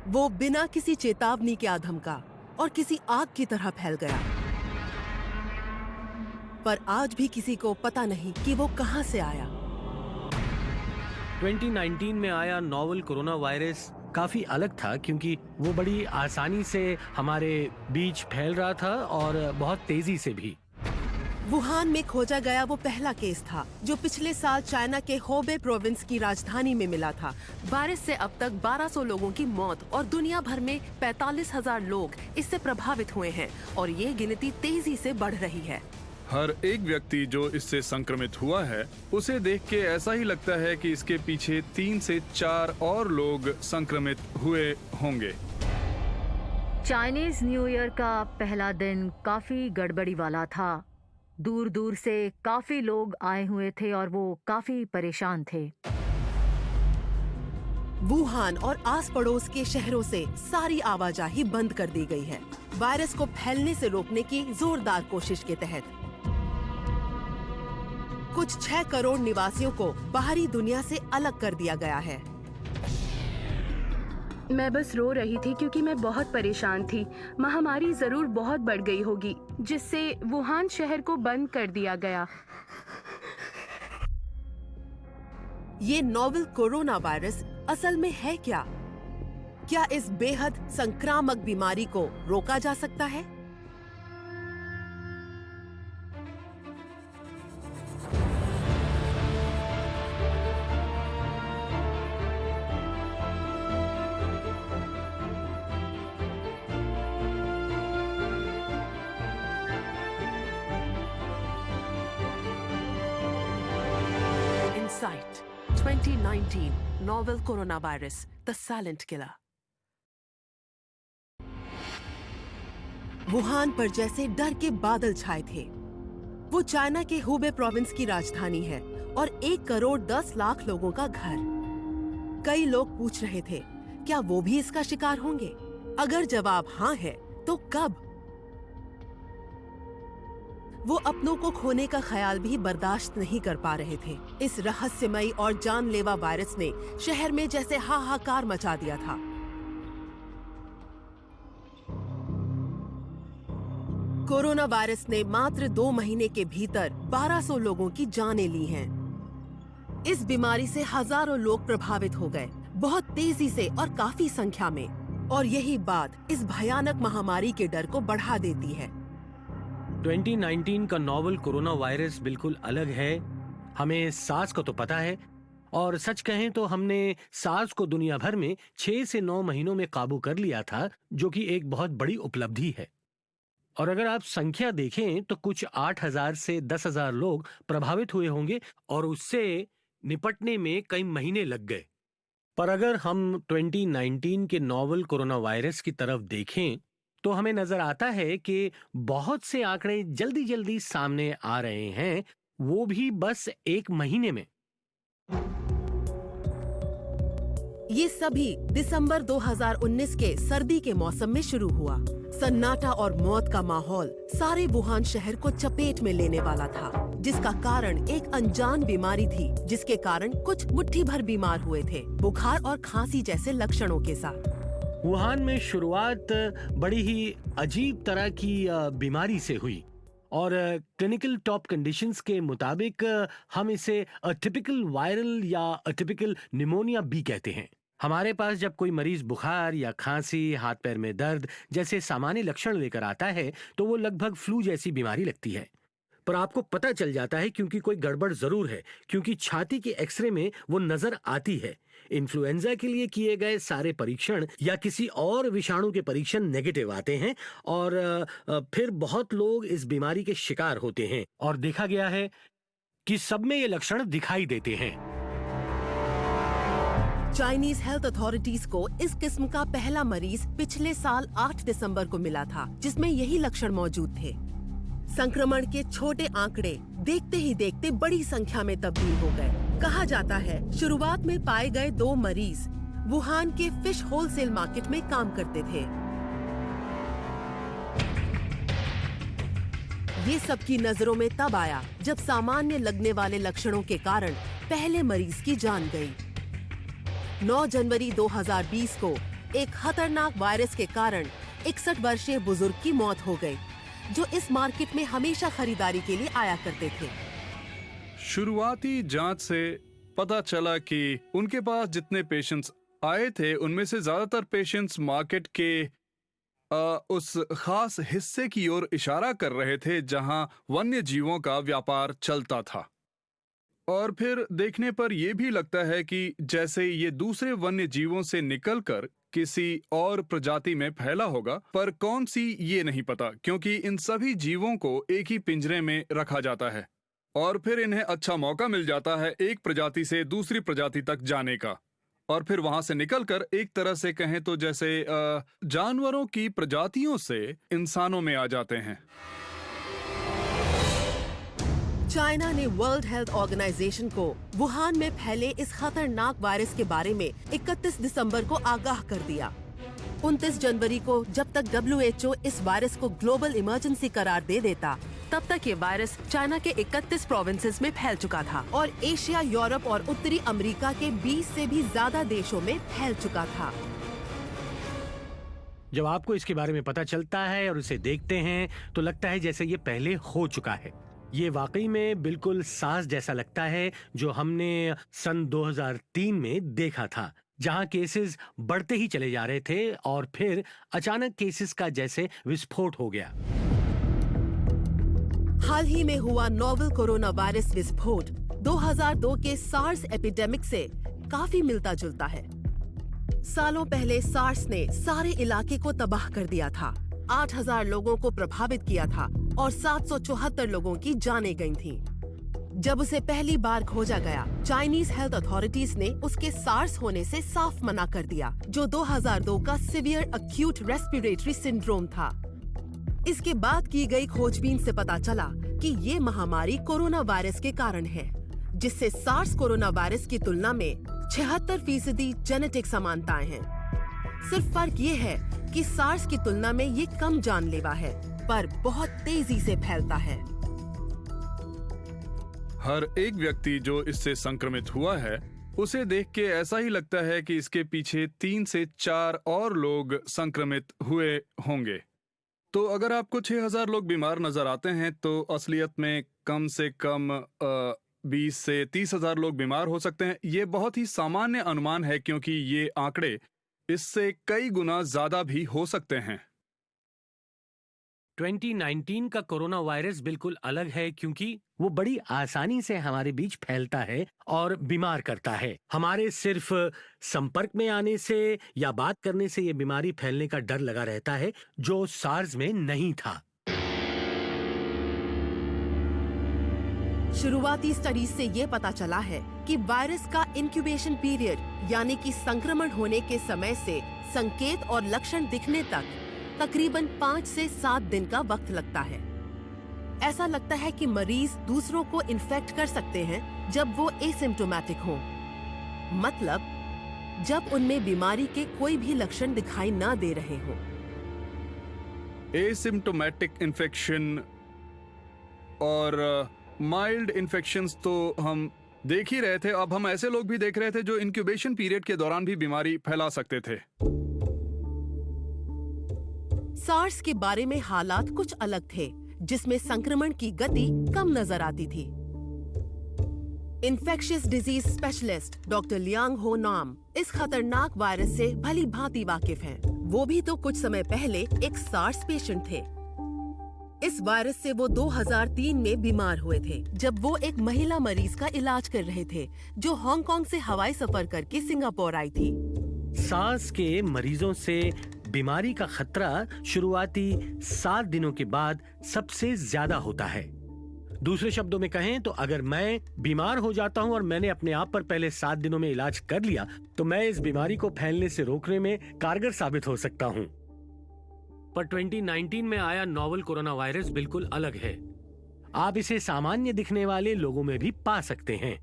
वो बिना किसी चेतावनी के आधमका और किसी आग की तरह फैल गया। पर आज भी किसी को पता नहीं कि वो कहां से आया। 2019 में आया नोवेल कोरोना वायरस काफी अलग था क्योंकि वो बड़ी आसानी से हमारे बीच फैल रहा था और बहुत तेजी से भी। वुहान में खोजा गया वो पहला केस था जो पिछले साल चाइना के होबे प्रोविंस की राजधानी में मिला था। वायरस से अब तक 1200 लोगों की मौत और दुनिया भर में 45,000 लोग इससे प्रभावित हुए हैं और ये गिनती तेजी से बढ़ रही है। हर एक व्यक्ति जो इससे संक्रमित हुआ है उसे देख के ऐसा ही लगता है कि इसके पीछे 3 से 4 और लोग संक्रमित हुए होंगे। चाइनीज न्यू ईयर का पहला दिन काफी गड़बड़ी वाला था। दूर दूर से काफी लोग आए हुए थे और वो काफी परेशान थे। वुहान और आस पड़ोस के शहरों से सारी आवाजाही बंद कर दी गई है, वायरस को फैलने से रोकने की जोरदार कोशिश के तहत। कुछ 6 करोड़ निवासियों को बाहरी दुनिया से अलग कर दिया गया है। मैं बस रो रही थी क्योंकि मैं बहुत परेशान थी। महामारी जरूर बहुत बढ़ गई होगी जिससे वुहान शहर को बंद कर दिया गया। ये नोवेल कोरोना वायरस असल में है क्या? क्या इस बेहद संक्रामक बीमारी को रोका जा सकता है? Insight 2019 Novel Coronavirus The Silent Killer। Wuhan पर जैसे डर के बादल छाए थे। वो चाइना के हुबे प्रोविंस की राजधानी है और 1 करोड़ 10 लाख लोगों का घर। कई लोग पूछ रहे थे, क्या वो भी इसका शिकार होंगे? अगर जवाब हाँ है, तो कब? वो अपनों को खोने का ख्याल भी बर्दाश्त नहीं कर पा रहे थे। इस रहस्यमयी और जानलेवा वायरस ने शहर में जैसे हाहाकार मचा दिया था। कोरोना वायरस ने मात्र 2 महीने के भीतर 1200 लोगों की जानें ली हैं। इस बीमारी से हजारों लोग प्रभावित हो गए, बहुत तेजी से और काफी संख्या में। और यही बात इस भयानक महामारी के डर को बढ़ा देती है। 2019 का नोवेल कोरोना वायरस बिल्कुल अलग है। हमें सार्स को तो पता है और सच कहें तो हमने सार्स को दुनिया भर में 6 से 9 महीनों में काबू कर लिया था, जो कि एक बहुत बड़ी उपलब्धि है। और अगर आप संख्या देखें तो कुछ 8,000 से 10,000 लोग प्रभावित हुए होंगे और उससे निपटने में कई महीने लग गए। पर अगर हम 2019 के नोवेल कोरोना वायरस की तरफ देखें तो हमें नजर आता है कि बहुत से आंकड़े जल्दी जल्दी सामने आ रहे हैं, वो भी बस 1 महीने में। ये सभी दिसंबर 2019 के सर्दी के मौसम में शुरू हुआ। सन्नाटा और मौत का माहौल सारे वुहान शहर को चपेट में लेने वाला था, जिसका कारण एक अनजान बीमारी थी, जिसके कारण कुछ मुट्ठी भर बीमार हुए थे, बुखार और खांसी जैसे लक्षणों के साथ। वुहान में शुरुआत बड़ी ही अजीब तरह की बीमारी से हुई और क्लिनिकल टॉप कंडीशंस के मुताबिक हम इसे अटिपिकल वायरल या अटिपिकल निमोनिया भी कहते हैं। हमारे पास जब कोई मरीज बुखार या खांसी, हाथ पैर में दर्द जैसे सामान्य लक्षण लेकर आता है तो वो लगभग फ्लू जैसी बीमारी लगती है। पर आपको पता चल जाता है क्योंकि कोई गड़बड़ जरूर है, क्योंकि छाती के एक्सरे में वो नजर आती है। इन्फ्लुएंजा के लिए किए गए सारे परीक्षण या किसी और विषाणु के परीक्षण नेगेटिव आते हैं और फिर बहुत लोग इस बीमारी के शिकार होते हैं और देखा गया है कि सब में ये लक्षण दिखाई देते हैं। चाइनीज हेल्थ अथॉरिटीज को इस किस्म का पहला मरीज पिछले साल 8 दिसंबर को मिला था, जिसमें यही लक्षण मौजूद थे। संक्रमण के छोटे आंकड़े देखते ही देखते बड़ी संख्या में तब्दील हो गए। कहा जाता है शुरुआत में पाए गए 2 मरीज वुहान के फिश होलसेल मार्केट में काम करते थे। ये सबकी नजरों में तब आया जब सामान्य लगने वाले लक्षणों के कारण पहले मरीज की जान गई। 9 जनवरी 2020 को एक खतरनाक वायरस के कारण 61 वर्षीय बुजुर्ग की मौत हो गई, जो इस मार्केट में हमेशा खरीदारी के लिए आया करते थे। शुरुआती जांच से पता चला कि उनके पास जितने पेशेंट्स आए थे उनमें से ज्यादातर पेशेंट्स मार्केट के उस खास हिस्से की ओर इशारा कर रहे थे जहां वन्य जीवों का व्यापार चलता था। और फिर देखने पर यह भी लगता है कि जैसे ये दूसरे वन्य जीवों से निकलकर किसी और प्रजाति में फैला होगा, पर कौन सी ये नहीं पता, क्योंकि इन सभी जीवों को एक ही पिंजरे में रखा जाता है और फिर इन्हें अच्छा मौका मिल जाता है एक प्रजाति से दूसरी प्रजाति तक जाने का, और फिर वहां से निकलकर एक तरह से कहें तो जैसे जानवरों की प्रजातियों से इंसानों में आ जाते हैं। चाइना ने वर्ल्ड हेल्थ ऑर्गेनाइजेशन को वुहान में फैले इस खतरनाक वायरस के बारे में 31 दिसंबर को आगाह कर दिया। 29 जनवरी को जब तक WHO इस वायरस को ग्लोबल इमरजेंसी करार दे देता, तब तक ये वायरस चाइना के 31 प्रोविंसेस में फैल चुका था और एशिया, यूरोप और उत्तरी अमेरिका के 20 से भी ज्यादा देशों में फैल चुका था। जब आपको इसके बारे में पता चलता है और उसे देखते हैं तो लगता है जैसे ये पहले हो चुका है। ये वाकई में बिल्कुल सार्स जैसा लगता है जो हमने सन 2003 में देखा था, जहां केसेस बढ़ते ही चले जा रहे थे और फिर अचानक केसेस का जैसे विस्फोट हो गया। हाल ही में हुआ नोवेल कोरोना वायरस विस्फोट 2002 के सार्स एपिडेमिक से काफी मिलता जुलता है। सालों पहले सार्स ने सारे इलाके को तबाह कर दिया था, 8000 लोगों को प्रभावित किया था और 774 लोगों की जानें गई थीं। जब उसे पहली बार खोजा गया, चाइनीज हेल्थ अथॉरिटीज ने उसके सार्स होने से साफ मना कर दिया, जो 2002 का सीवियर एक्यूट रेस्पिरेटरी सिंड्रोम था। इसके बाद की गई खोजबीन से पता चला कि ये महामारी कोरोना वायरस के कारण है, जिससे सार्स कोरोना वायरस की तुलना में 76% जेनेटिक समानताएं हैं। सिर्फ फर्क ये है कि सार्स की तुलना में ये कम जानलेवा है, पर बहुत तेजी से फैलता है। हर एक व्यक्ति जो इससे संक्रमित हुआ है, उसे देख के ऐसा ही लगता है कि इसके पीछे 3 से 4 और लोग संक्रमित हुए होंगे। तो अगर आपको 6000 लोग बीमार नजर आते हैं तो असलियत में कम से कम 20 से 30,000 लोग बीमार हो सकते हैं। ये बहुत ही सामान्य अनुमान है, क्योंकि ये आंकड़े इससे कई गुना ज्यादा भी हो सकते हैं। 2019 का कोरोना वायरस बिल्कुल अलग है, क्योंकि वो बड़ी आसानी से हमारे बीच फैलता है और बीमार करता है। हमारे सिर्फ संपर्क में आने से या बात करने से ये बीमारी फैलने का डर लगा रहता है, जो सार्स में नहीं था। शुरुआती स्टडीज से ये पता चला है कि वायरस का इंक्यूबेशन पीरियड, यानी कि संक्रमण होने के समय से संकेत और लक्षण दिखने तक तकरीबन 5 से 7 दिन का वक्त लगता है। ऐसा लगता है कि मरीज दूसरों को इन्फेक्ट कर सकते हैं जब वो एसिम्प्टोमेटिक हों, मतलब जब उनमें बीमारी के कोई भी लक्षण दिखाई ना दे रहे हों। एसिम्प्टोमेटिक इन्फेक्शन और माइल्ड इन्फेक्शंस तो हम देख ही रहे थे। अब हम ऐसे लोग भी देख रहे थे जो इंक्यूबेशन पीरियड के दौरान भी बीमारी फैला सकते थे। सार्स के बारे में हालात कुछ अलग थे, जिसमें संक्रमण की गति कम नजर आती थी। Infectious disease specialist doctor Liang हो नाम इस खतरनाक वायरस से भली भांति वाकिफ हैं। वो भी तो कुछ समय पहले एक सार्स पेशेंट थे। इस वायरस से वो 2003 में बीमार हुए थे, जब वो एक महिला मरीज का इलाज कर रहे थे, जो हांगकांग से हवाई सफर करके सिंगापुर आई थी। सार्स के मरीजों से बीमारी का खतरा शुरुआती 7 दिनों के बाद सबसे ज्यादा होता है। दूसरे शब्दों में कहें तो अगर मैं बीमार हो जाता हूं और मैंने अपने आप पर पहले 7 दिनों में इलाज कर लिया, तो मैं इस बीमारी को फैलने से रोकने में कारगर साबित हो सकता हूं। पर 2019 में आया नोवेल कोरोना वायरस बिल्कुल अलग है। आप इसे सामान्य दिखने वाले लोगों में भी पा सकते हैं,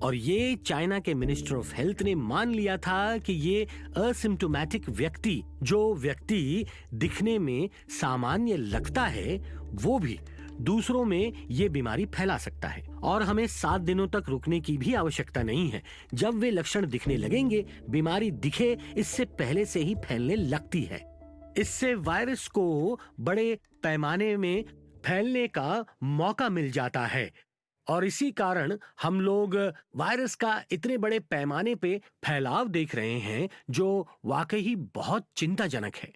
और ये चाइना के मिनिस्टर ऑफ हेल्थ ने मान लिया था कि ये असिम्प्टोमेटिक व्यक्ति, जो व्यक्ति दिखने में सामान्य लगता है, वो भी दूसरों में ये बीमारी फैला सकता है और हमें 7 दिनों तक रुकने की भी आवश्यकता नहीं है। जब वे लक्षण दिखने लगेंगे, बीमारी दिखे इससे पहले से ही फैलने लगती है। इससे वायरस को बड़े पैमाने में फैलने का मौका मिल जाता है और इसी कारण हम लोग वायरस का इतने बड़े पैमाने पे फैलाव देख रहे हैं, जो वाकई बहुत चिंताजनक है।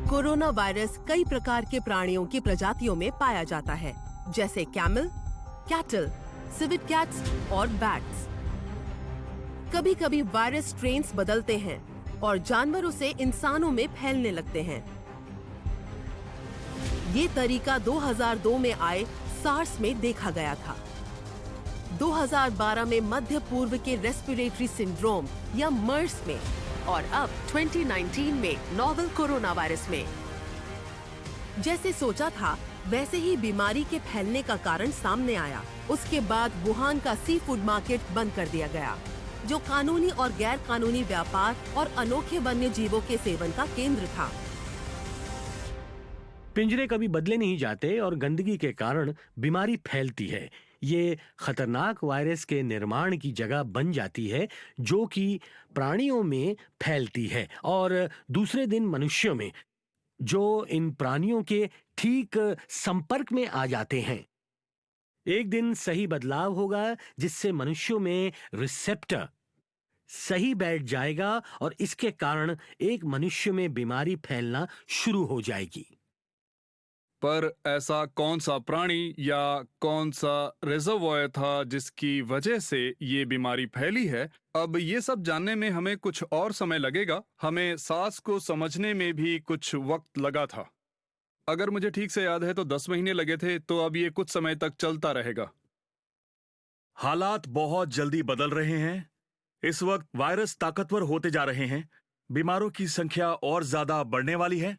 कोरोना वायरस कई प्रकार के प्राणियों की प्रजातियों में पाया जाता है, जैसे कैमल, कैटल, सिविट कैट्स और बैट्स। कभी-कभी वायरस स्ट्रेन्स बदलते हैं और जानवरों से इंसानों में फैलने लगते हैं। ये तरीका 2002 में आए सार्स में देखा गया था। 2012 में मध्य पूर्व के रेस्पिरेटरी सिंड्रोम या मर्स में और अब 2019 में नोवेल कोरोना वायरस में। जैसे सोचा था वैसे ही बीमारी के फैलने का कारण सामने आया। उसके बाद वुहान का सी फूड मार्केट बंद कर दिया गया, जो कानूनी और गैर कानूनी व्यापार और अनोखे वन्य जीवों के सेवन का केंद्र था। पिंजरे कभी बदले नहीं जाते और गंदगी के कारण बीमारी फैलती है। ये खतरनाक वायरस के निर्माण की जगह बन जाती है, जो कि प्राणियों में फैलती है और दूसरे दिन मनुष्यों में, जो इन प्राणियों के ठीक संपर्क में आ जाते हैं। एक दिन सही बदलाव होगा जिससे मनुष्यों में रिसेप्टर सही बैठ जाएगा और इसके कारण एक मनुष्य में बीमारी फैलना शुरू हो जाएगी। पर ऐसा कौन सा प्राणी या कौन सा रिजर्वॉयर था जिसकी वजह से ये बीमारी फैली है? अब ये सब जानने में हमें कुछ और समय लगेगा। हमें सार्स को समझने में भी कुछ वक्त लगा था। अगर मुझे ठीक से याद है तो 10 महीने लगे थे, तो अब ये कुछ समय तक चलता रहेगा। हालात बहुत जल्दी बदल रहे हैं। इस वक्त वायरस ताकतवर होते जा रहे हैं। बीमारों की संख्या और ज्यादा बढ़ने वाली है।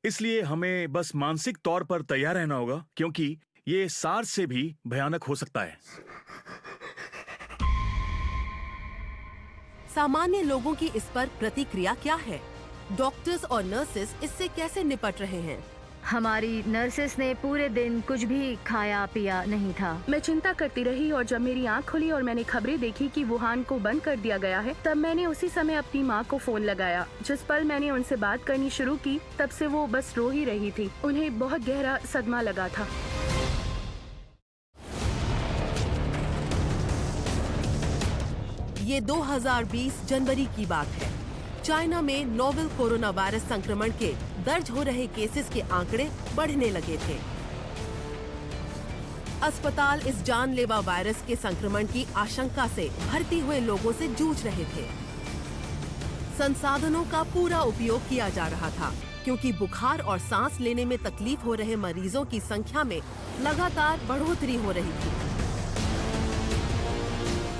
इसलिए हमें बस मानसिक तौर पर तैयार रहना होगा, क्योंकि ये सार्स से भी भयानक हो सकता है। सामान्य लोगों की इस पर प्रतिक्रिया क्या है? डॉक्टर्स और नर्सेस इससे कैसे निपट रहे हैं? हमारी नर्सेस ने पूरे दिन कुछ भी खाया पिया नहीं था। मैं चिंता करती रही और जब मेरी आंख खुली और मैंने खबरें देखी कि वुहान को बंद कर दिया गया है, तब मैंने उसी समय अपनी माँ को फोन लगाया। जिस पल मैंने उनसे बात करनी शुरू की, तब से वो बस रो ही रही थी। उन्हें बहुत गहरा सदमा लगा था। ये 2020 जनवरी की बात है। चाइना में नोवेल कोरोना वायरस संक्रमण के दर्ज हो रहे केसेस के आंकड़े बढ़ने लगे थे। अस्पताल इस जानलेवा वायरस के संक्रमण की आशंका से भर्ती हुए लोगों से जूझ रहे थे। संसाधनों का पूरा उपयोग किया जा रहा था, क्योंकि बुखार और सांस लेने में तकलीफ हो रहे मरीजों की संख्या में लगातार बढ़ोतरी हो रही थी।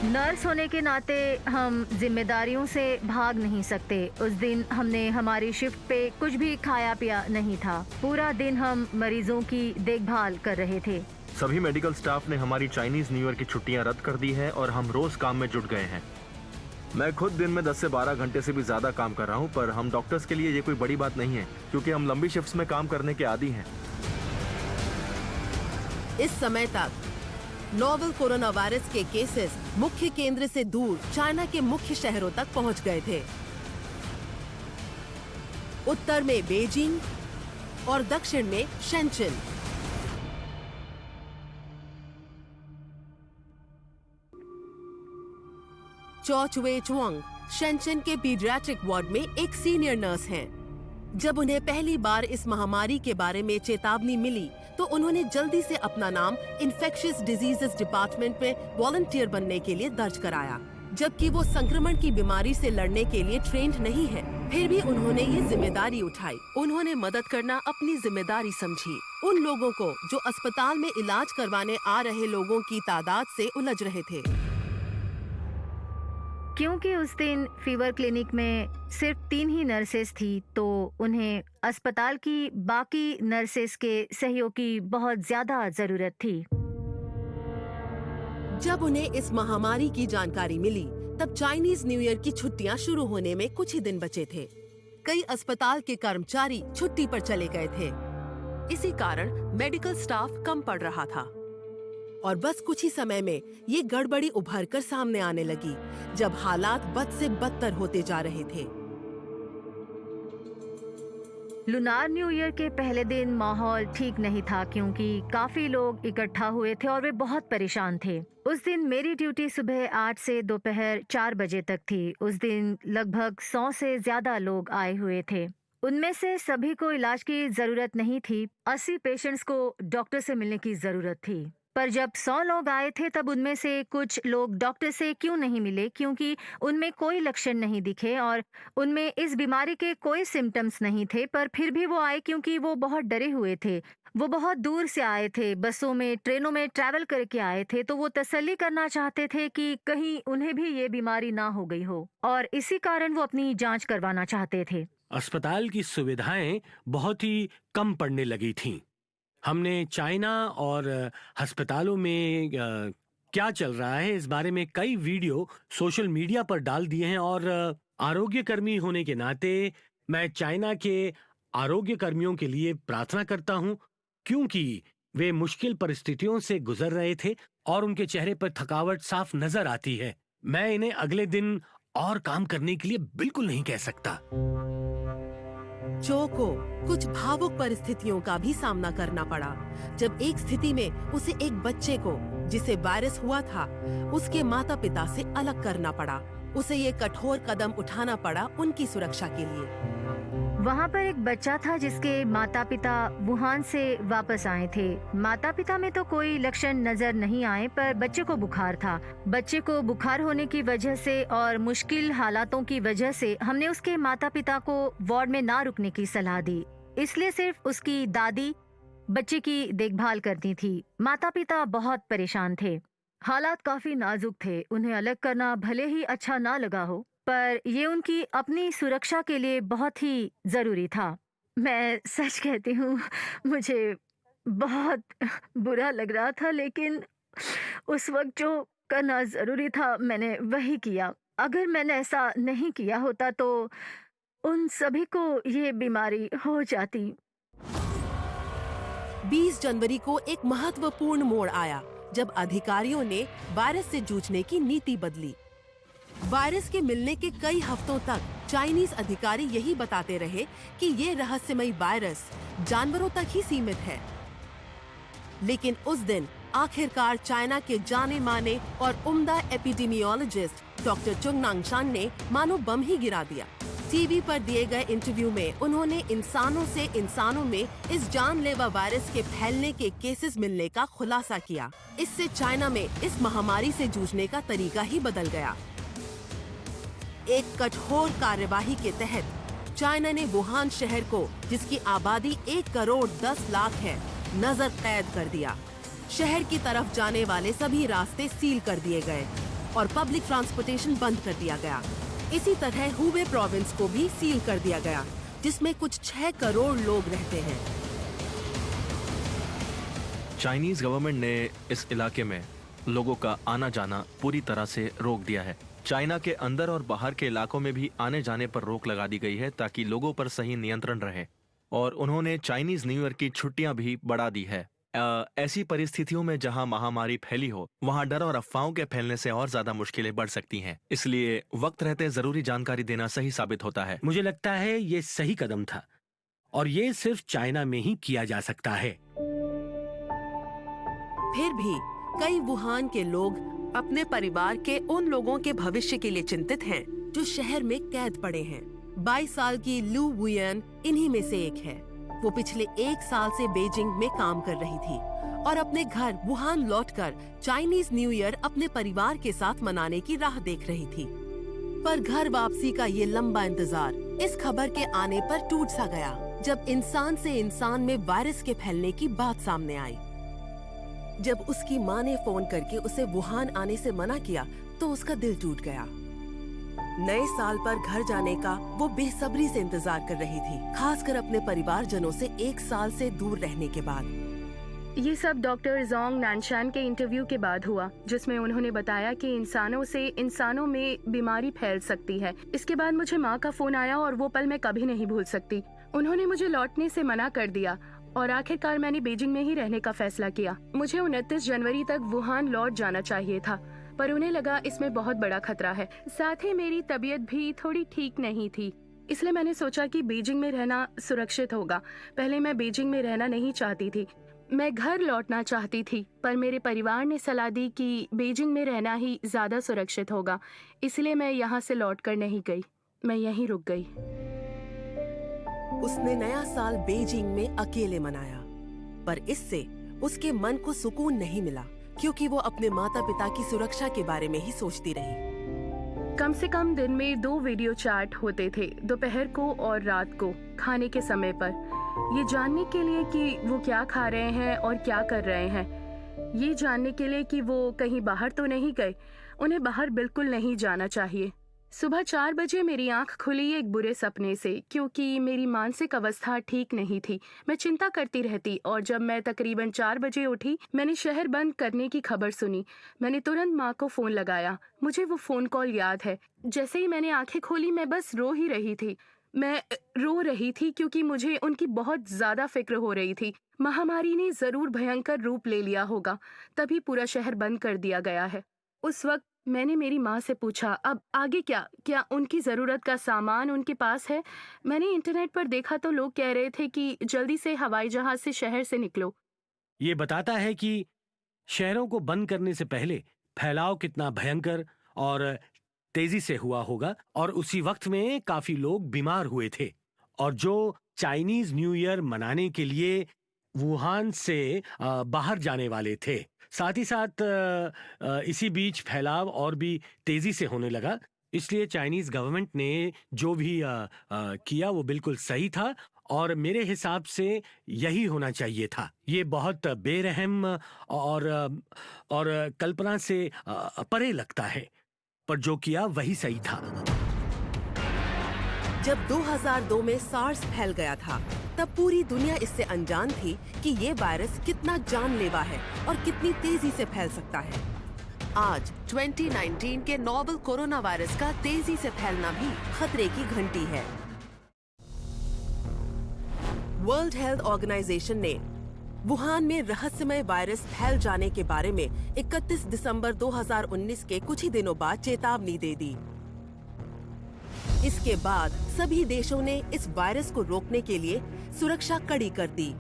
नर्स होने के नाते हम जिम्मेदारियों से भाग नहीं सकते। उस दिन हमने हमारी शिफ्ट पे कुछ भी खाया पिया नहीं था। पूरा दिन हम मरीजों की देखभाल कर रहे थे। सभी मेडिकल स्टाफ ने हमारी चाइनीज न्यू ईयर की छुट्टियां रद्द कर दी है और हम रोज काम में जुट गए हैं। मैं खुद दिन में 10 से 12 घंटे से भी ज्यादा काम कर रहा हूं, पर हम डॉक्टर्स के लिए ये कोई बड़ी बात नहीं है, क्योंकि हम लंबी शिफ्ट्स में काम करने के आदी हैं। इस समय तक नोवेल कोरोना वायरस के केसेस मुख्य केंद्र से दूर चाइना के मुख्य शहरों तक पहुंच गए थे। उत्तर में बेजिंग और दक्षिण में शेंचन। चौ चुए चुआंग शेंचन के पीडियाट्रिक वार्ड में एक सीनियर नर्स हैं। जब उन्हें पहली बार इस महामारी के बारे में चेतावनी मिली, तो उन्होंने जल्दी से अपना नाम इन्फेक्शियस डिजीजेस डिपार्टमेंट में वॉलंटियर बनने के लिए दर्ज कराया। जबकि वो संक्रमण की बीमारी से लड़ने के लिए ट्रेंड नहीं है, फिर भी उन्होंने ये जिम्मेदारी उठाई। उन्होंने मदद करना अपनी जिम्मेदारी समझी। उन लोगों को जो अस्पताल में इलाज करवाने आ रहे लोगों की तादाद से उलझ रहे थे। क्योंकि उस दिन फीवर क्लिनिक में सिर्फ 3 ही नर्सेस थी, तो उन्हें अस्पताल की बाकी नर्सेस के सहयोग की बहुत ज्यादा जरूरत थी। जब उन्हें इस महामारी की जानकारी मिली, तब चाइनीज न्यू ईयर की छुट्टियां शुरू होने में कुछ ही दिन बचे थे। कई अस्पताल के कर्मचारी छुट्टी पर चले गए थे। इसी कारण मेडिकल स्टाफ कम पड़ रहा था और बस कुछ ही समय में ये गड़बड़ी उभर कर सामने आने लगी, जब हालात बद से बदतर होते जा रहे थे। लुनार न्यू ईयर के पहले दिन माहौल ठीक नहीं था क्योंकि काफी लोग इकट्ठा हुए थे और वे बहुत परेशान थे। उस दिन मेरी ड्यूटी सुबह 8 से दोपहर 4 बजे तक थी। उस दिन लगभग 100 से ज्यादा लोग आए हुए थे। उनमें से सभी को इलाज की जरूरत नहीं थी। 80 पेशेंट्स को डॉक्टर से मिलने की जरूरत थी। पर जब 100 लोग आए थे तब उनमें से कुछ लोग डॉक्टर से क्यों नहीं मिले, क्योंकि उनमें कोई लक्षण नहीं दिखे और उनमें इस बीमारी के कोई सिम्टम्स नहीं थे। पर फिर भी वो आए क्योंकि वो बहुत डरे हुए थे। वो बहुत दूर से आए थे, बसों में, ट्रेनों में ट्रैवल करके आए थे, तो वो तसल्ली करना चाहते थे कि कहीं उन्हें भी ये बीमारी ना हो गई हो और इसी कारण वो अपनी जांच करवाना चाहते थे। अस्पताल की सुविधाएं बहुत ही कम पड़ने लगी थीं। हमने चाइना और अस्पतालों में क्या चल रहा है इस बारे में कई वीडियो सोशल मीडिया पर डाल दिए हैं और आरोग्य कर्मी होने के नाते मैं चाइना के आरोग्य कर्मियों के लिए प्रार्थना करता हूं, क्योंकि वे मुश्किल परिस्थितियों से गुजर रहे थे और उनके चेहरे पर थकावट साफ नजर आती है। मैं इन्हें अगले दिन और काम करने के लिए बिल्कुल नहीं कह सकता। जो को कुछ भावुक परिस्थितियों का भी सामना करना पड़ा, जब एक स्थिति में उसे एक बच्चे को जिसे वायरस हुआ था उसके माता पिता से अलग करना पड़ा। उसे ये कठोर कदम उठाना पड़ा उनकी सुरक्षा के लिए। वहाँ पर एक बच्चा था जिसके माता पिता वुहान से वापस आए थे। माता पिता में तो कोई लक्षण नजर नहीं आए, पर बच्चे को बुखार था। बच्चे को बुखार होने की वजह से और मुश्किल हालातों की वजह से हमने उसके माता पिता को वार्ड में ना रुकने की सलाह दी। इसलिए सिर्फ उसकी दादी बच्चे की देखभाल करती थी। माता पिता बहुत परेशान थे। हालात काफी नाजुक थे। उन्हें अलग करना भले ही अच्छा ना लगा हो, पर ये उनकी अपनी सुरक्षा के लिए बहुत ही जरूरी था। मैं सच कहती हूँ, मुझे बहुत बुरा लग रहा था, लेकिन उस वक्त जो करना जरूरी था मैंने वही किया। अगर मैंने ऐसा नहीं किया होता तो उन सभी को ये बीमारी हो जाती। 20 जनवरी को एक महत्वपूर्ण मोड़ आया जब अधिकारियों ने वायरस से जूझने की नीति बदली। वायरस के मिलने के कई हफ्तों तक चाइनीज अधिकारी यही बताते रहे कि ये रहस्यमयी वायरस जानवरों तक ही सीमित है। लेकिन उस दिन आखिरकार चाइना के जाने माने और उम्दा एपिडेमियोलॉजिस्ट डॉक्टर चुंग नांगशान ने मानो बम ही गिरा दिया। टीवी पर दिए गए इंटरव्यू में उन्होंने इंसानों से इंसानों में इस जानलेवा वायरस के फैलने के केसेस मिलने का खुलासा किया। इससे चाइना में इस महामारी से जूझने का तरीका ही बदल गया। एक कठोर कार्यवाही के तहत चाइना ने वुहान शहर को, जिसकी आबादी 1 करोड़ 10 लाख है, नजर कैद कर दिया। शहर की तरफ जाने वाले सभी रास्ते सील कर दिए गए और पब्लिक ट्रांसपोर्टेशन बंद कर दिया गया। इसी तरह हुबे प्रोविंस को भी सील कर दिया गया, जिसमें कुछ 6 करोड़ लोग रहते हैं। चाइनीज गवर्नमेंट ने इस इलाके में लोगों का आना जाना पूरी तरह से रोक दिया है। चाइना के अंदर और बाहर के इलाकों में भी आने जाने पर रोक लगा दी गई है ताकि लोगों पर सही नियंत्रण रहे, और उन्होंने चाइनीज न्यू ईयर की छुट्टियां भी बढ़ा दी है। ऐसी परिस्थितियों में जहां महामारी फैली हो, वहां डर और अफवाहों के फैलने से और ज्यादा मुश्किलें बढ़ सकती हैं। इसलिए वक्त रहते जरूरी जानकारी देना सही साबित होता है। मुझे लगता है ये सही कदम था और ये सिर्फ चाइना में ही किया जा सकता है। फिर भी कई वुहान के लोग अपने परिवार के उन लोगों के भविष्य के लिए चिंतित हैं जो शहर में कैद पड़े हैं। 22 साल की लू वुयन इन्हीं में से एक है। वो पिछले 1 साल से बीजिंग में काम कर रही थी और अपने घर वुहान लौटकर चाइनीज न्यू ईयर अपने परिवार के साथ मनाने की राह देख रही थी। पर घर वापसी का ये लंबा इंतजार इस खबर के आने पर टूट सा गया जब इंसान से इंसान में वायरस के फैलने की बात सामने आई। जब उसकी माँ ने फोन करके उसे वुहान आने से मना किया तो उसका दिल टूट गया। नए साल पर घर जाने का वो बेसब्री से इंतजार कर रही थी, खासकर अपने परिवारजनों से 1 साल से दूर रहने के बाद। ये सब डॉक्टर जोंग नानशान के इंटरव्यू के बाद हुआ, जिसमें उन्होंने बताया कि इंसानों से इंसानों में बीमारी फैल सकती है। इसके बाद मुझे माँ का फोन आया और वो पल मैं कभी नहीं भूल सकती। उन्होंने मुझे लौटने से मना कर दिया और आखिरकार मैंने बीजिंग में ही रहने का फैसला किया। मुझे 29 जनवरी तक वुहान लौट जाना चाहिए था, पर उन्हें लगा इसमें बहुत बड़ा खतरा है। साथ ही मेरी तबीयत भी थोड़ी ठीक नहीं थी, इसलिए मैंने सोचा कि बीजिंग में रहना सुरक्षित होगा। पहले मैं बीजिंग में रहना नहीं चाहती थी, मैं घर लौटना चाहती थी, पर मेरे परिवार ने सलाह दी कि बीजिंग में रहना ही ज्यादा सुरक्षित होगा, इसलिए मैं यहाँ से लौटकर नहीं गई, मैं यहीं रुक गई। उसने नया साल बीजिंग में अकेले मनाया, पर इससे उसके मन को सुकून नहीं मिला, क्योंकि वो अपने माता पिता की सुरक्षा के बारे में ही सोचती रही। कम से कम दिन में 2 वीडियो चैट होते थे, दोपहर को और रात को खाने के समय पर, ये जानने के लिए कि वो क्या खा रहे हैं और क्या कर रहे हैं। ये जानने के लिए कि वो कहीं बाहर तो नहीं गए। उन्हें बाहर बिल्कुल नहीं जाना चाहिए। सुबह 4 बजे मेरी आंख खुली एक बुरे सपने से, क्योंकि मेरी मानसिक अवस्था ठीक नहीं थी। मैं चिंता करती रहती और जब मैं तकरीबन 4 बजे उठी, मैंने शहर बंद करने की खबर सुनी। मैंने तुरंत माँ को फोन लगाया। मुझे वो फोन कॉल याद है। जैसे ही मैंने आंखें खोली, मैं बस रो ही रही थी। मैं रो रही थी क्योंकि मुझे उनकी बहुत ज्यादा फिक्र हो रही थी। महामारी ने जरूर भयंकर रूप ले लिया होगा, तभी पूरा शहर बंद कर दिया गया है। उस वक्त मैंने मेरी माँ से पूछा, अब आगे क्या? क्या उनकी जरूरत का सामान उनके पास है? मैंने इंटरनेट पर देखा तो लोग कह रहे थे कि जल्दी से हवाई जहाज से शहर से निकलो। ये बताता है कि शहरों को बंद करने से पहले फैलाव कितना भयंकर और तेजी से हुआ होगा, और उसी वक्त में काफी लोग बीमार हुए थे, और जो चाइनीज न्यू ईयर मनाने के लिए वुहान से बाहर जाने वाले थे। साथ ही साथ इसी बीच फैलाव और भी तेजी से होने लगा, इसलिए चाइनीज गवर्नमेंट ने जो भी किया वो बिल्कुल सही था, और मेरे हिसाब से यही होना चाहिए था। ये बहुत बेरहम और कल्पना से परे लगता है, पर जो किया वही सही था। जब 2002 में सार्स फैल गया था, तब पूरी दुनिया इससे अनजान थी कि ये वायरस कितना जानलेवा है और कितनी तेजी से फैल सकता है। आज 2019 के नोवेल कोरोना वायरस का तेजी से फैलना भी खतरे की घंटी है। वर्ल्ड हेल्थ ऑर्गेनाइजेशन ने वुहान में रहस्यमय वायरस फैल जाने के बारे में 31 दिसंबर 2019 के कुछ ही दिनों बाद चेतावनी दे दी। इसके बाद सभी देशों ने इस वायरस को रोकने के लिए सुरक्षा कड़ी कर दी।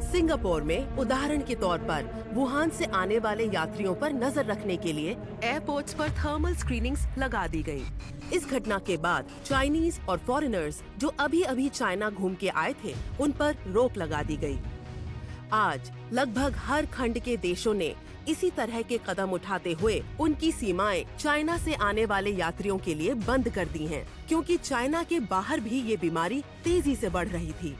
सिंगापुर में उदाहरण के तौर पर वुहान से आने वाले यात्रियों पर नजर रखने के लिए एयरपोर्ट्स पर थर्मल स्क्रीनिंग्स लगा दी गई। इस घटना के बाद चाइनीज और फॉरेनर्स जो अभी अभी चाइना घूम के आए थे, उन पर रोक लगा दी गई। आज लगभग हर खंड के देशों ने इसी तरह के कदम उठाते हुए उनकी सीमाएं चाइना से आने वाले यात्रियों के लिए बंद कर दी हैं, क्योंकि चाइना के बाहर भी ये बीमारी तेजी से बढ़ रही थी।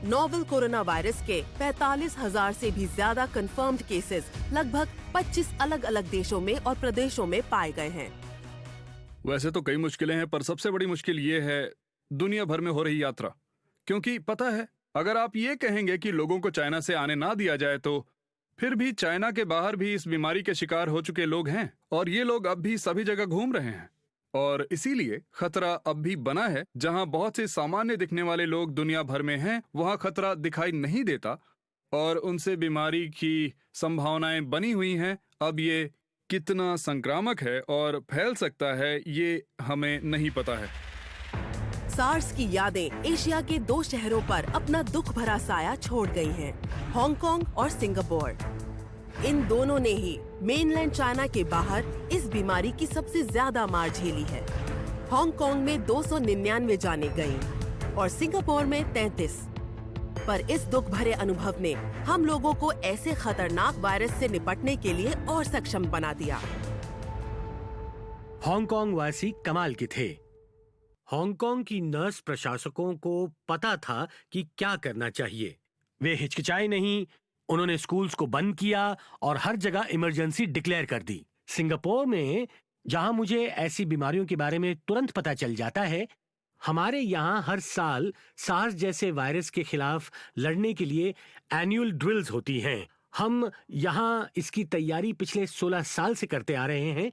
नोवेल कोरोना वायरस के 45,000 से भी ज्यादा कंफर्म्ड केसेस लगभग 25 अलग अलग देशों में और प्रदेशों में पाए गए हैं। वैसे तो कई मुश्किलें हैं, पर सबसे बड़ी मुश्किल ये है दुनिया भर में हो रही यात्रा। क्योंकि पता है, अगर आप ये कहेंगे कि लोगों को चाइना से आने ना दिया जाए, तो फिर भी चाइना के बाहर भी इस बीमारी के शिकार हो चुके लोग हैं, और ये लोग अब भी सभी जगह घूम रहे हैं। और इसीलिए खतरा अब भी बना है। जहां बहुत से सामान्य दिखने वाले लोग दुनिया भर में हैं, वहां खतरा दिखाई नहीं देता और उनसे बीमारी की संभावनाएं बनी हुई हैं। अब ये कितना संक्रामक है और फैल सकता है, ये हमें नहीं पता है। सार्स की यादें एशिया के 2 शहरों पर अपना दुख भरा साया छोड़ गई हैं, हांगकांग और सिंगापुर। इन दोनों ने ही मेनलैंड चाइना के बाहर इस बीमारी की सबसे ज्यादा मार झेली है। हांगकांग में 299 जाने गईं और सिंगापुर में 33। पर इस दुख भरे अनुभव ने हम लोगों को ऐसे खतरनाक वायरस से निपटने के लिए और सक्षम बना दिया। हांगकांग वासी कमाल के थे। हांगकांग की नर्स प्रशासकों को पता था कि क्या करना चाहिए। वे हिचकिचाए नहीं, उन्होंने स्कूल्स को बंद किया और हर जगह इमरजेंसी डिक्लेयर कर दी। सिंगापुर में, जहां मुझे ऐसी बीमारियों के बारे में तुरंत पता चल जाता है, हमारे यहाँ हर साल सार्स जैसे वायरस के खिलाफ लड़ने के लिए एनुअल ड्रिल्स होती हैं। हम यहाँ इसकी तैयारी पिछले 16 साल से करते आ रहे हैं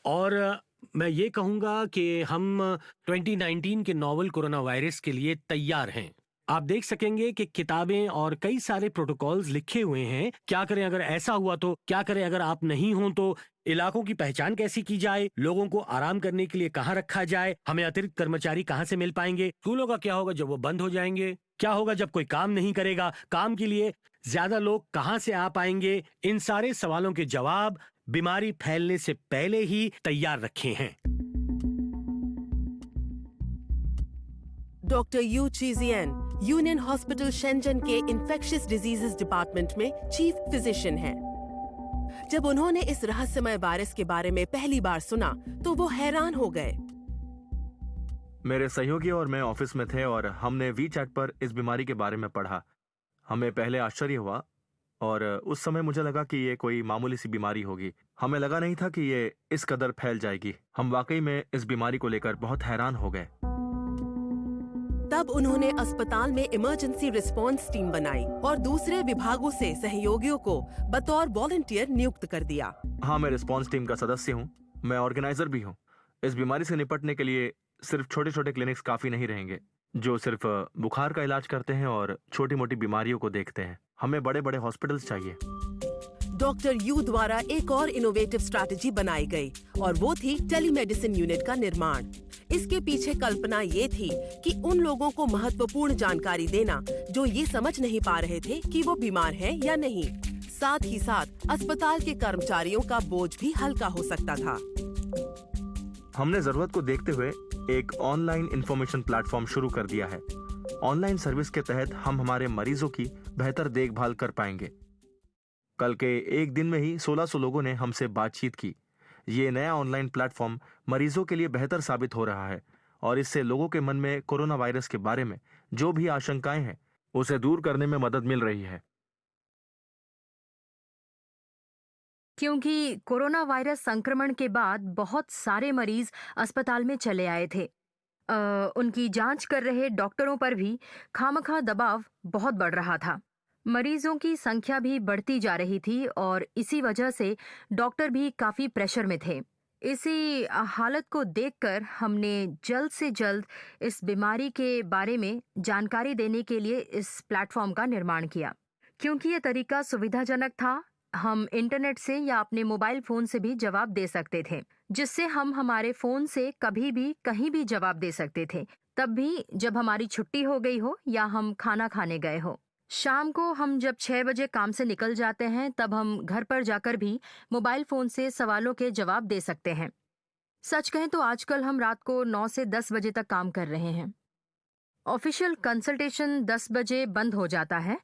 और मैं ये कहूँगा कि हम 2019 के नोवेल कोरोना वायरस के लिए तैयार हैं। आप देख सकेंगे कि किताबें और कई सारे प्रोटोकॉल्स लिखे हुए हैं। क्या करें अगर ऐसा हुआ तो, क्या करें अगर आप नहीं हो तो, इलाकों की पहचान कैसी की जाए, लोगों को आराम करने के लिए कहाँ रखा जाए, हमें अतिरिक्त कर्मचारी कहाँ से मिल पाएंगे, स्कूलों का क्या होगा जब वो बंद हो जाएंगे, क्या होगा जब कोई काम नहीं करेगा, काम के लिए ज्यादा लोग कहाँ से आ पाएंगे। इन सारे सवालों के जवाब बीमारी फैलने से पहले ही तैयार रखे हैं। डॉक्टर यू चीजियन यूनियन हॉस्पिटल शेंजन के इन्फेक्शियस डिजीजेस डिपार्टमेंट में चीफ फिजिशियन हैं। जब उन्होंने इस रहस्यमय वायरस के बारे में पहली बार सुना तो वो हैरान हो गए। मेरे सहयोगी और मैं ऑफिस में थे और हमने वी-चैट पर इस बीमारी के बारे में पढ़ा। हमें पहले आश्चर्य हुआ और उस समय मुझे लगा कि ये कोई मामूली सी बीमारी होगी। हमें लगा नहीं था कि ये इस कदर फैल जाएगी। हम वाकई में इस बीमारी को लेकर बहुत हैरान हो गए। तब उन्होंने अस्पताल में इमरजेंसी रिस्पांस टीम बनाई और दूसरे विभागों से सहयोगियों को बतौर वॉलंटियर नियुक्त कर दिया। हाँ, मैं रिस्पांस टीम का सदस्य हूँ। मैं ऑर्गेनाइजर भी हूँ। इस बीमारी से निपटने के लिए सिर्फ छोटे छोटे क्लिनिक्स काफी नहीं रहेंगे जो सिर्फ बुखार का इलाज करते हैं और छोटी मोटी बीमारियों को देखते हैं। हमें बड़े बड़े हॉस्पिटल्स चाहिए। डॉक्टर यू द्वारा एक और इनोवेटिव स्ट्रैटेजी बनाई गई और वो थी टेलीमेडिसिन यूनिट का निर्माण। इसके पीछे कल्पना ये थी कि उन लोगों को महत्वपूर्ण जानकारी देना जो ये समझ नहीं पा रहे थे कि वो बीमार है या नहीं। साथ ही साथ अस्पताल के कर्मचारियों का बोझ भी हल्का हो सकता था। हमने जरूरत को देखते हुए एक ऑनलाइन इंफॉर्मेशन प्लेटफॉर्म शुरू कर दिया है। ऑनलाइन सर्विस के तहत हम हमारे मरीजों की बेहतर देखभाल कर पाएंगे। कल के एक दिन में ही 1600 लोगों ने हमसे बातचीत की। ये नया ऑनलाइन प्लेटफॉर्म मरीजों के लिए बेहतर साबित हो रहा है और इससे लोगों के मन में कोरोना वायरस के बारे में जो भी आशंकाएं हैं उसे दूर करने में मदद मिल रही है। क्योंकि कोरोना वायरस संक्रमण के बाद बहुत सारे मरीज अस्पताल में चले आए थे। उनकी जांच कर रहे डॉक्टरों पर भी खामखा दबाव बहुत बढ़ रहा था। मरीजों की संख्या भी बढ़ती जा रही थी और इसी वजह से डॉक्टर भी काफी प्रेशर में थे। इसी हालत को देखकर हमने जल्द से जल्द इस बीमारी के बारे में जानकारी देने के लिए इस प्लेटफॉर्म का निर्माण किया। क्योंकि ये तरीका सुविधाजनक था, हम इंटरनेट से या अपने मोबाइल फोन से भी जवाब दे सकते थे, जिससे हम हमारे फोन से कभी भी कहीं भी जवाब दे सकते थे, तब भी जब हमारी छुट्टी हो गई हो या हम खाना खाने गए हो। शाम को हम जब 6 बजे काम से निकल जाते हैं तब हम घर पर जाकर भी मोबाइल फोन से सवालों के जवाब दे सकते हैं। सच कहें तो आजकल हम रात को 9 से 10 बजे तक काम कर रहे हैं। ऑफिशियल कंसल्टेशन 10 बजे बंद हो जाता है,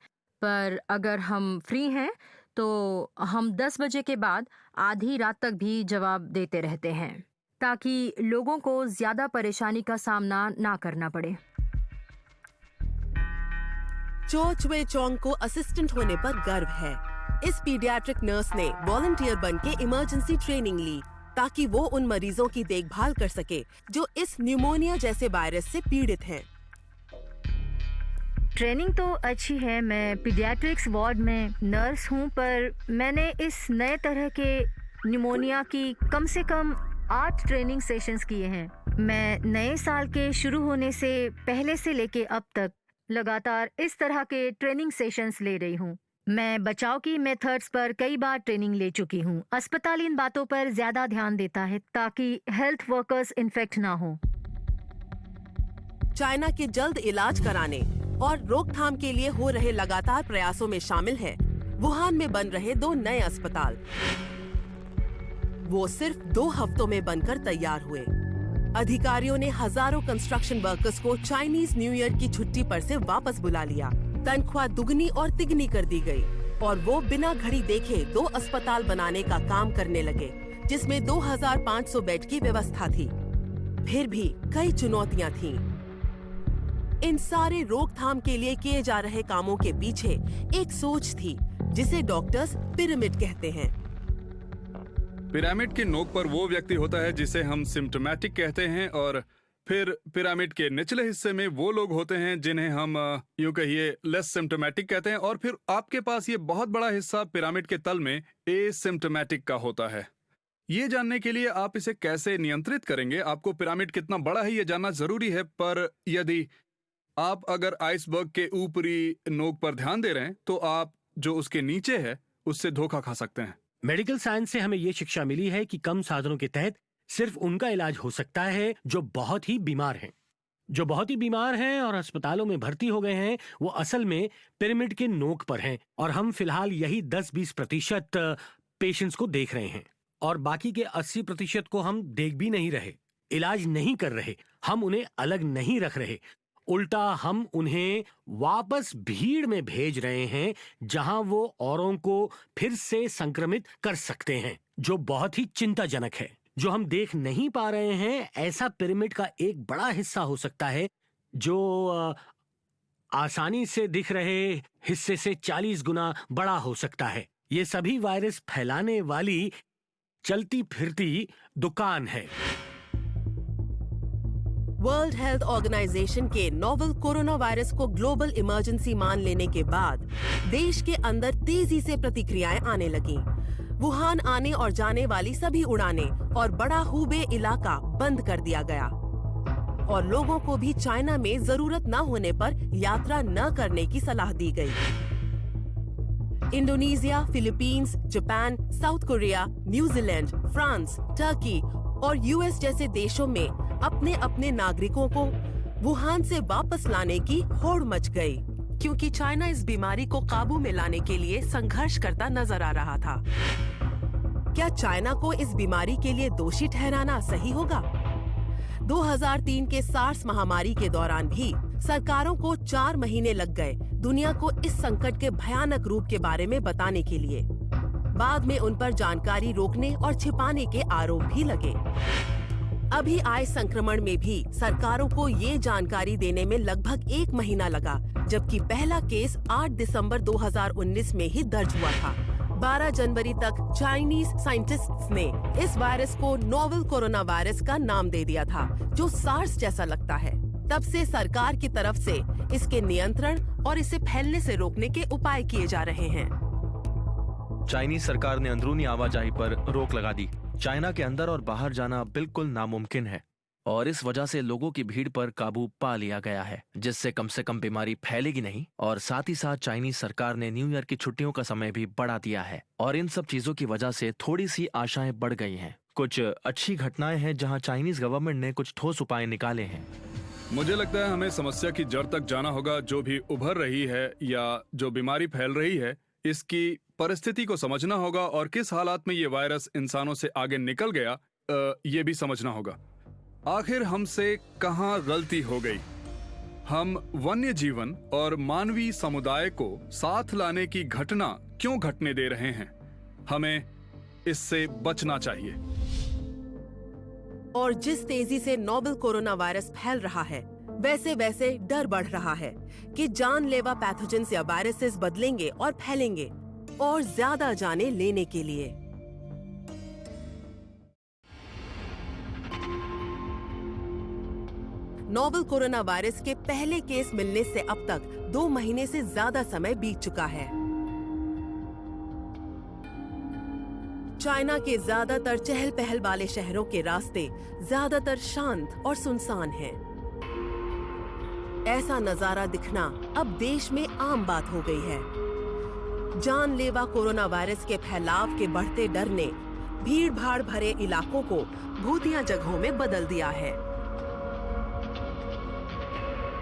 पर अगर हम फ्री हैं तो हम 10 बजे के बाद आधी रात तक भी जवाब देते रहते हैं ताकि लोगों को ज्यादा परेशानी का सामना ना करना पड़े। चो चुए चोंग को असिस्टेंट होने पर गर्व है। इस पीडियाट्रिक नर्स ने वॉलंटियर बन के इमरजेंसी ट्रेनिंग ली ताकि वो उन मरीजों की देखभाल कर सके जो इस न्यूमोनिया जैसे वायरस से पीड़ित हैं। ट्रेनिंग तो अच्छी है। मैं पीडियाट्रिक्स वार्ड में नर्स हूँ, पर मैंने इस नए तरह के न्यूमोनिया की कम से कम 8 ट्रेनिंग सेशंस किए हैं। मैं नए साल के शुरू होने से पहले से लेके अब तक लगातार इस तरह के ट्रेनिंग सेशंस ले रही हूँ। मैं बचाव की मेथड्स पर कई बार ट्रेनिंग ले चुकी हूँ। अस्पताल इन बातों पर ज्यादा ध्यान देता है ताकि हेल्थ वर्कर्स इन्फेक्ट ना हो। चाइना के जल्द इलाज कराने और रोकथाम के लिए हो रहे लगातार प्रयासों में शामिल है वुहान में बन रहे 2 नए अस्पताल। वो सिर्फ 2 हफ्तों में बनकर तैयार हुए। अधिकारियों ने हजारों कंस्ट्रक्शन वर्कर्स को चाइनीज न्यू ईयर की छुट्टी पर से वापस बुला लिया। तनख्वाह दुगनी और तिगनी कर दी गई और वो बिना घड़ी देखे 2 अस्पताल बनाने का काम करने लगे, जिसमें 2500 बेड की व्यवस्था थी। फिर भी कई चुनौतियां थीं। इन सारे रोकथाम के लिए किए जा रहे कामों के पीछे एक सोच थी जिसे डॉक्टर्स पिरामिड कहते हैं। पिरामिड की नोक पर वो व्यक्ति होता है जिसे हम सिम्टोमेटिक कहते हैं और फिर पिरामिड के निचले हिस्से में वो लोग होते हैं जिन्हें हम यूं कहिए लेस सिम्टोमेटिक कहते हैं, और फिर आपके पास ये बहुत बड़ा हिस्सा पिरामिड के तल में एसिम्टोमेटिक का होता है। ये जानने के लिए आप इसे कैसे नियंत्रित करेंगे, आपको पिरामिड कितना बड़ा है ये जानना जरूरी है, पर यदि आप अगर आइसबर्ग के ऊपरी नोक पर ध्यान दे रहे हैं तो आप जो उसके नीचे है उससे धोखा खा सकते हैं। मेडिकल साइंस से हमें ये शिक्षा मिली है कि कम साधनों के तहत सिर्फ उनका इलाज हो सकता है जो बहुत ही बीमार हैं। जो बहुत ही बीमार हैं और अस्पतालों में भर्ती हो गए हैं वो असल में पिरामिड के नोक पर हैं, और हम फिलहाल यही 10-20% पेशेंट्स को देख रहे हैं, और बाकी के 80% को हम देख भी नहीं रहे, इलाज नहीं कर रहे, हम उन्हें अलग नहीं रख रहे, उल्टा हम उन्हें वापस भीड़ में भेज रहे हैं जहां वो औरों को फिर से संक्रमित कर सकते हैं, जो बहुत ही चिंताजनक है। जो हम देख नहीं पा रहे हैं ऐसा पिरामिड का एक बड़ा हिस्सा हो सकता है जो आसानी से दिख रहे हिस्से से 40 गुना बड़ा हो सकता है। ये सभी वायरस फैलाने वाली चलती फिरती दुकान है। वर्ल्ड हेल्थ ऑर्गेनाइजेशन के नोवेल कोरोना वायरस को ग्लोबल इमरजेंसी मान लेने के बाद देश के अंदर तेजी से प्रतिक्रियाएं आने लगीं। वुहान आने और जाने वाली सभी उड़ानें और बड़ा हुबे इलाका बंद कर दिया गया, और लोगों को भी चाइना में जरूरत न होने पर यात्रा न करने की सलाह दी गई। Indonesia, Philippines, Japan, south Korea, New Zealand, France, Turkey और यूएस जैसे देशों में अपने अपने नागरिकों को वुहान से वापस लाने की होड़ मच गई, क्योंकि चाइना इस बीमारी को काबू में लाने के लिए संघर्ष करता नजर आ रहा था। क्या चाइना को इस बीमारी के लिए दोषी ठहराना सही होगा? 2003 के सार्स महामारी के दौरान भी सरकारों को 4 महीने लग गए दुनिया को इस संकट के भयानक रूप के बारे में बताने के लिए। बाद में उन पर जानकारी रोकने और छिपाने के आरोप भी लगे। अभी आए संक्रमण में भी सरकारों को ये जानकारी देने में लगभग 1 महीना लगा, जबकि पहला केस 8 दिसंबर 2019 में ही दर्ज हुआ था। 12 जनवरी तक चाइनीज साइंटिस्ट्स ने इस वायरस को नोवेल कोरोना वायरस का नाम दे दिया था, जो सार्स जैसा लगता है। तब से सरकार की तरफ से इसके नियंत्रण और इसे फैलने से रोकने के उपाय किए जा रहे हैं। चाइनीज सरकार ने अंदरूनी आवाजाही पर रोक लगा दी। चाइना के अंदर और बाहर जाना बिल्कुल नामुमकिन है, और इस वजह से लोगों की भीड़ पर काबू पा लिया गया है, जिससे कम से कम बीमारी फैलेगी नहीं। और साथ ही साथ चाइनीज सरकार ने न्यू ईयर की छुट्टियों का समय भी बढ़ा दिया है, और इन सब चीजों की वजह से थोड़ी सी आशाएं बढ़ गई हैं। कुछ अच्छी घटनाएं हैं जहां चाइनीज गवर्नमेंट ने कुछ ठोस उपाय निकाले हैं। मुझे लगता है हमें समस्या की जड़ तक जाना होगा। जो भी उभर रही है या जो बीमारी फैल रही है, इसकी परिस्थिति को समझना होगा, और किस हालात में ये वायरस इंसानों से आगे निकल गया ये भी समझना होगा। आखिर हमसे कहां गलती हो गई? हम वन्य जीवन और मानवीय समुदाय को साथ लाने की घटना क्यों घटने दे रहे हैं? हमें इससे बचना चाहिए। और जिस तेजी से नोवेल कोरोना वायरस फैल रहा है, वैसे वैसे डर बढ़ रहा है कि जानलेवा पैथोजेंस या वायरसेस बदलेंगे और फैलेंगे, और ज्यादा जाने लेने के लिए। नोवेल कोरोना वायरस के पहले केस मिलने से अब तक 2 महीने से ज्यादा समय बीत चुका है। चाइना के ज्यादातर चहल पहल वाले शहरों के रास्ते ज्यादातर शांत और सुनसान हैं। ऐसा नजारा दिखना अब देश में आम बात हो गई है। जानलेवा कोरोना वायरस के फैलाव के बढ़ते डर ने भीड़ भाड़ भरे इलाकों को भूतिया जगहों में बदल दिया है।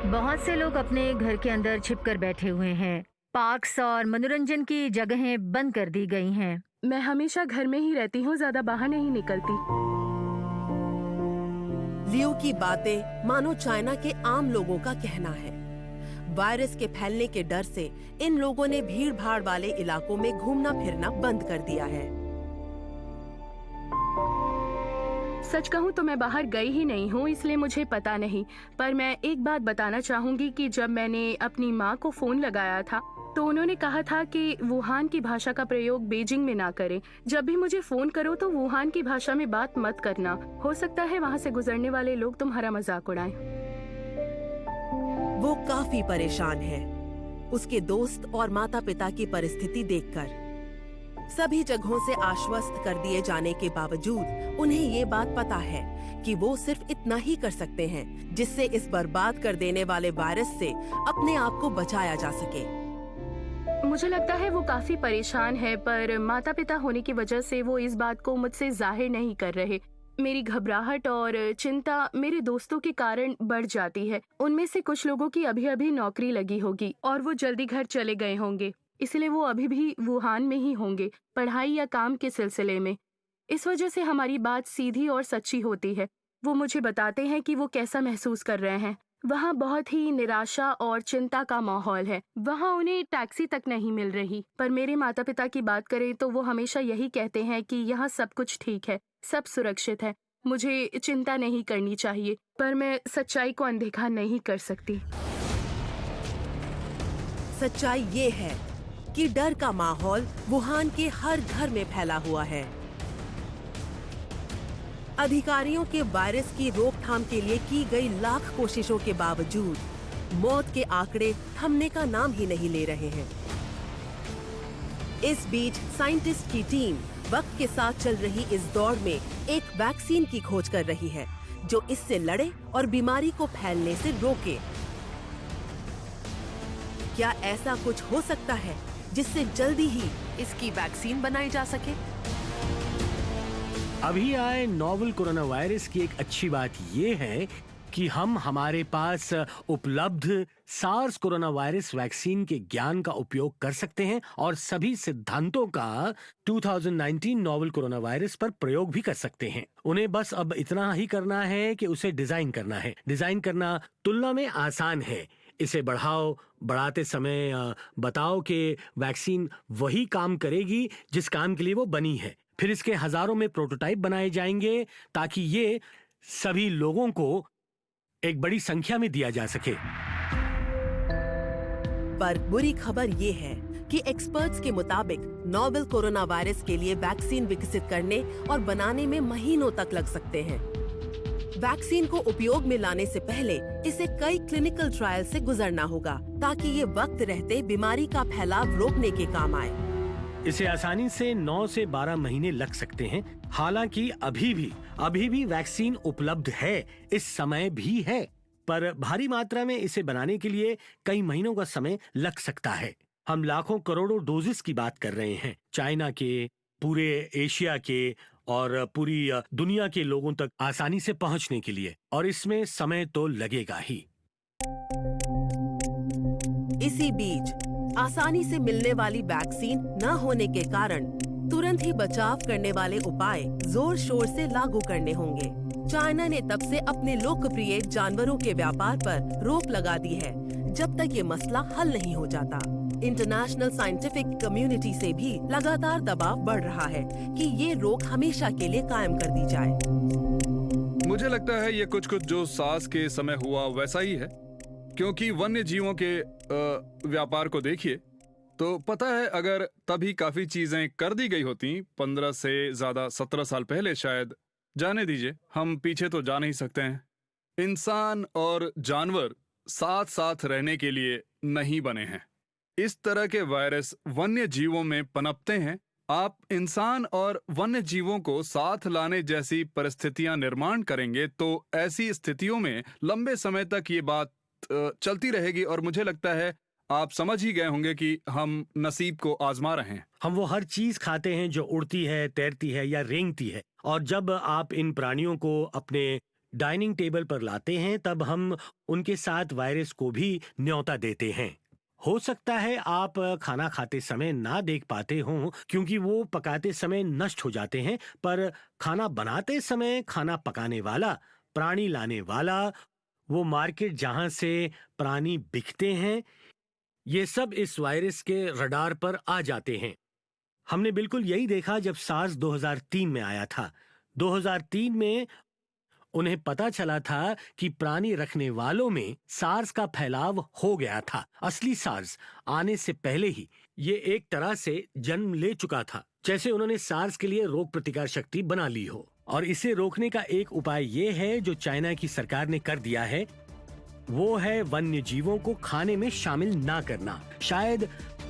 बहुत से लोग अपने घर के अंदर छिपकर बैठे हुए हैं। पार्क्स और मनोरंजन की जगहें बंद कर दी गई हैं। मैं हमेशा घर में ही रहती हूँ, ज्यादा बाहर नहीं निकलती। लियो की बातें मानो चाइना के आम लोगों का कहना है। वायरस के फैलने के डर से इन लोगों ने भीड़ भाड़ वाले इलाकों में घूमना फिरना बंद कर दिया है। सच कहूँ तो मैं बाहर गई ही नहीं हूँ, इसलिए मुझे पता नहीं। पर मैं एक बात बताना चाहूँगी कि जब मैंने अपनी माँ को फोन लगाया था तो उन्होंने कहा था कि वुहान की भाषा का प्रयोग बीजिंग में ना करें। जब भी मुझे फोन करो तो वुहान की भाषा में बात मत करना, हो सकता है वहाँ से गुजरने वाले लोग तुम्हारा मजाक उड़ाएं। वो काफी परेशान है उसके दोस्त और माता पिता की परिस्थिति देखकर। सभी जगहों से आश्वस्त कर दिए जाने के बावजूद उन्हें ये बात पता है कि वो सिर्फ इतना ही कर सकते हैं जिससे इस बर्बाद कर देने वाले वायरस से अपने आप को बचाया जा सके। मुझे लगता है वो काफी परेशान है, पर माता पिता होने की वजह से वो इस बात को मुझसे जाहिर नहीं कर रहे। मेरी घबराहट और चिंता मेरे दोस्तों के कारण बढ़ जाती है। उनमें से कुछ लोगों की अभी अभी नौकरी लगी होगी और वो जल्दी घर चले गए होंगे, इसलिए वो अभी भी वुहान में ही होंगे, पढ़ाई या काम के सिलसिले में। इस वजह से हमारी बात सीधी और सच्ची होती है। वो मुझे बताते हैं कि वो कैसा महसूस कर रहे हैं। वहाँ बहुत ही निराशा और चिंता का माहौल है। वहाँ उन्हें टैक्सी तक नहीं मिल रही। पर मेरे माता पिता की बात करें तो वो हमेशा यही कहते हैं कि यहाँ सब कुछ ठीक है, सब सुरक्षित है, मुझे चिंता नहीं करनी चाहिए। पर मैं सच्चाई को अनदेखा नहीं कर सकती। सच्चाई ये है कि डर का माहौल वुहान के हर घर में फैला हुआ है। अधिकारियों के वायरस की रोकथाम के लिए की गई लाख कोशिशों के बावजूद मौत के आंकड़े थमने का नाम ही नहीं ले रहे हैं। इस बीच साइंटिस्ट की टीम वक्त के साथ चल रही इस दौड़ में एक वैक्सीन की खोज कर रही है जो इससे लड़े और बीमारी को फैलने से रोके। क्या ऐसा कुछ हो सकता है जिससे जल्दी ही इसकी वैक्सीन बनाई जा सके? अभी आए नोवेल कोरोना वायरस की एक अच्छी बात ये है कि हम हमारे पास उपलब्ध सार्स कोरोना वायरस वैक्सीन के ज्ञान का उपयोग कर सकते हैं और सभी सिद्धांतों का 2019 नोवेल कोरोना वायरस पर प्रयोग भी कर सकते हैं। उन्हें बस अब इतना ही करना है कि उसे डिजाइन करना है। डिजाइन करना तुलना में आसान है। इसे बढ़ाते समय बताओ कि वैक्सीन वही काम करेगी जिस काम के लिए वो बनी है। फिर इसके हजारों में प्रोटोटाइप बनाए जाएंगे ताकि ये सभी लोगों को एक बड़ी संख्या में दिया जा सके। पर बुरी खबर ये है कि एक्सपर्ट्स के मुताबिक नोवेल कोरोना वायरस के लिए वैक्सीन विकसित करने और बनाने में महीनों तक लग सकते हैं। वैक्सीन को उपयोग में लाने से पहले इसे कई क्लिनिकल ट्रायल से गुजरना होगा ताकि ये वक्त रहते बीमारी का फैलाव रोकने के काम आए। इसे आसानी से 9 से 12 महीने लग सकते हैं। हालांकि अभी भी वैक्सीन उपलब्ध है, इस समय भी है, पर भारी मात्रा में इसे बनाने के लिए कई महीनों का समय लग सकता है। हम लाखों करोड़ों डोजेस की बात कर रहे हैं, चाइना के, पूरे एशिया के और पूरी दुनिया के लोगों तक आसानी से पहुंचने के लिए, और इसमें समय तो लगेगा ही। इसी बीच आसानी से मिलने वाली वैक्सीन न होने के कारण तुरंत ही बचाव करने वाले उपाय जोर शोर से लागू करने होंगे। चाइना ने तब से अपने लोकप्रिय जानवरों के व्यापार पर रोक लगा दी है जब तक ये मसला हल नहीं हो जाता। इंटरनेशनल साइंटिफिक कम्युनिटी से भी लगातार दबाव बढ़ रहा है कि ये रोक हमेशा के लिए कायम कर दी जाए। मुझे लगता है ये कुछ जो सार्स के समय हुआ वैसा ही है, क्योंकि वन्य जीवों के व्यापार को देखिए तो पता है अगर तभी काफी चीजें कर दी गई होती 15 से ज्यादा 17 साल पहले, शायद, जाने दीजिए, हम पीछे तो जा नहीं सकते हैं। इंसान और जानवर साथ साथ रहने के लिए नहीं बने हैं। इस तरह के वायरस वन्य जीवों में पनपते हैं। आप इंसान और वन्य जीवों को साथ लाने जैसी परिस्थितियां निर्माण करेंगे तो ऐसी स्थितियों में लंबे समय तक ये बात चलती रहेगी, और मुझे लगता है आप समझ ही गए होंगे कि हम नसीब को आजमा रहे हैं। हम वो हर चीज खाते हैं जो उड़ती है, तैरती है या रेंगती है, और जब आप इन प्राणियों को अपने डाइनिंग टेबल पर लाते हैं तब हम उनके साथ वायरस को भी न्योता देते हैं। हो सकता है आप खाना खाते समय ना देख पाते हों क्योंकि वो पकाते समय नष्ट हो जाते हैं, पर खाना बनाते समय खाना पकाने वाला, प्राणी लाने वाला, वो मार्केट जहां से प्राणी बिकते हैं, ये सब इस वायरस के रडार पर आ जाते हैं। हमने बिल्कुल यही देखा जब सार्स 2003 में आया था। 2003 में उन्हें पता चला था कि प्राणी रखने वालों में सार्स का फैलाव हो गया था। असली सार्स आने से पहले ही ये एक तरह से जन्म ले चुका था, जैसे उन्होंने सार्स के लिए रोग प्रतिकार शक्ति बना ली हो। और इसे रोकने का एक उपाय ये है जो चाइना की सरकार ने कर दिया है, वो है वन्य जीवों को खाने में शामिल ना करना। शायद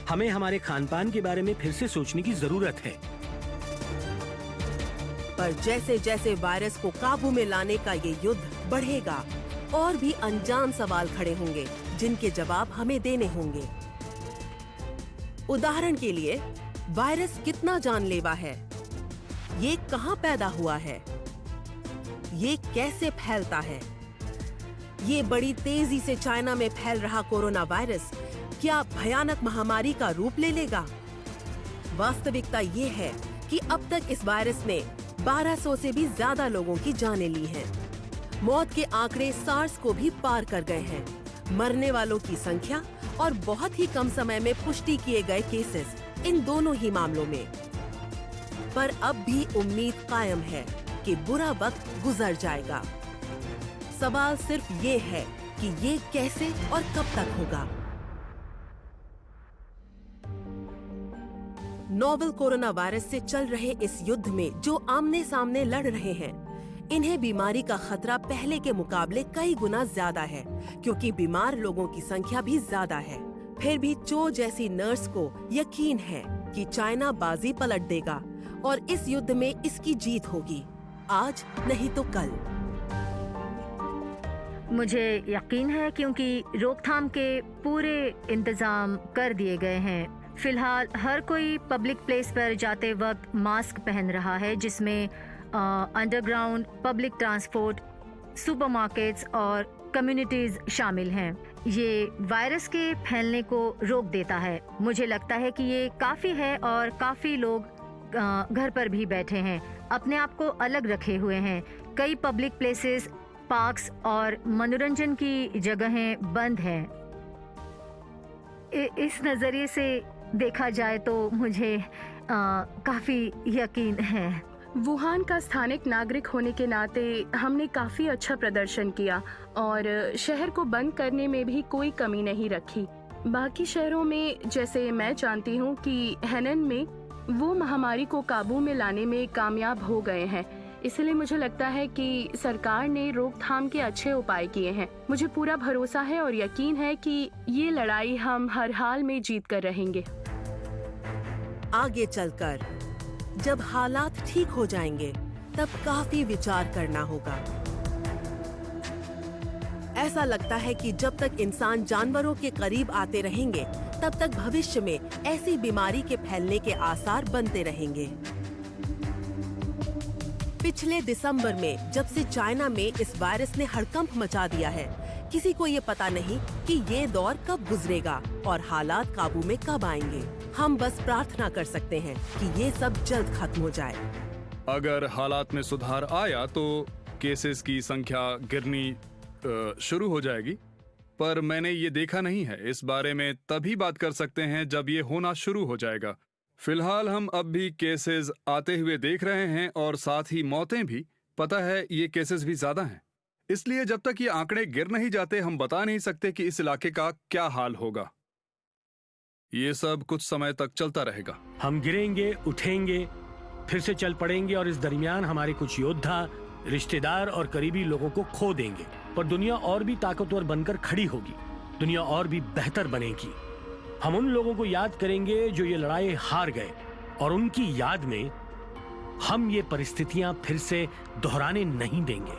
हमें हमारे खानपान के बारे में फिर से सोचने की जरूरत है। पर जैसे जैसे वायरस को काबू में लाने का ये युद्ध बढ़ेगा, और भी अनजान सवाल खड़े होंगे जिनके जवाब हमें देने होंगे। उदाहरण के लिए, वायरस कितना जानलेवा है? ये कहाँ पैदा हुआ है? ये कैसे फैलता है? ये बड़ी तेजी से चाइना में फैल रहा कोरोना वायरस क्या भयानक महामारी का रूप ले लेगा? वास्तविकता ये है कि अब तक इस वायरस ने 1200 से भी ज्यादा लोगों की जानें ली हैं। मौत के आंकड़े सार्स को भी पार कर गए हैं। मरने वालों की संख्या और बहुत ही कम समय में पुष्टि किए गए केसेस, इन दोनों ही मामलों में। पर अब भी उम्मीद कायम है कि बुरा वक्त गुजर जाएगा। सवाल सिर्फ ये है कि ये कैसे और कब तक होगा। नोवेल कोरोना वायरस से चल रहे इस युद्ध में जो आमने सामने लड़ रहे हैं, इन्हें बीमारी का खतरा पहले के मुकाबले कई गुना ज्यादा है, क्योंकि बीमार लोगों की संख्या भी ज्यादा है। फिर भी चो जैसी नर्स को यकीन है कि चाइना बाजी पलट देगा और इस युद्ध में इसकी जीत होगी, आज नहीं तो कल। मुझे यकीन है क्योंकि रोकथाम के पूरे इंतजाम कर दिए गए हैं। फिलहाल हर कोई पब्लिक प्लेस पर जाते वक्त मास्क पहन रहा है, जिसमें अंडरग्राउंड, पब्लिक ट्रांसपोर्ट, सुपरमार्केट्स और कम्युनिटीज शामिल हैं। ये वायरस के फैलने को रोक देता है। मुझे लगता है कि ये काफ़ी है और काफ़ी लोग घर पर भी बैठे हैं, अपने आप को अलग रखे हुए हैं। कई पब्लिक प्लेसेस, पार्क्स और मनोरंजन की जगहें बंद हैं। इस नज़रिए से देखा जाए तो मुझे काफ़ी यकीन है। वुहान का स्थानिक नागरिक होने के नाते हमने काफी अच्छा प्रदर्शन किया और शहर को बंद करने में भी कोई कमी नहीं रखी। बाकी शहरों में, जैसे मैं जानती हूँ कि हेनन में, वो महामारी को काबू में लाने में कामयाब हो गए हैं। इसलिए मुझे लगता है कि सरकार ने रोकथाम के अच्छे उपाय किए हैं। मुझे पूरा भरोसा है और यकीन है कि ये लड़ाई हम हर हाल में जीत कर रहेंगे। आगे चलकर जब हालात ठीक हो जाएंगे, तब काफी विचार करना होगा। ऐसा लगता है कि जब तक इंसान जानवरों के करीब आते रहेंगे, तब तक भविष्य में ऐसी बीमारी के फैलने के आसार बनते रहेंगे। पिछले दिसंबर में जब से चाइना में इस वायरस ने हड़कंप मचा दिया है, किसी को ये पता नहीं कि ये दौर कब गुजरेगा और हालात काबू में कब आएंगे। हम बस प्रार्थना कर सकते हैं कि ये सब जल्द खत्म हो जाए। अगर हालात में सुधार आया तो केसेस की संख्या गिरनी शुरू हो जाएगी, पर मैंने ये देखा नहीं है। इस बारे में तभी बात कर सकते हैं जब ये होना शुरू हो जाएगा। फिलहाल हम अब भी केसेस आते हुए देख रहे हैं और साथ ही मौतें भी। पता है ये केसेस भी ज्यादा हैं, इसलिए जब तक ये आंकड़े गिर नहीं जाते हम बता नहीं सकते कि इस इलाके का क्या हाल होगा। ये सब कुछ समय तक चलता रहेगा। हम गिरेंगे, उठेंगे, फिर से चल पड़ेंगे और इस दरमियान हमारे कुछ योद्धा, रिश्तेदार और करीबी लोगों को खो देंगे। पर दुनिया और भी ताकतवर बनकर खड़ी होगी, दुनिया और भी बेहतर बनेगी। हम उन लोगों को याद करेंगे जो ये लड़ाई हार गए, और उनकी याद में हम ये परिस्थितियां फिर से दोहराने नहीं देंगे।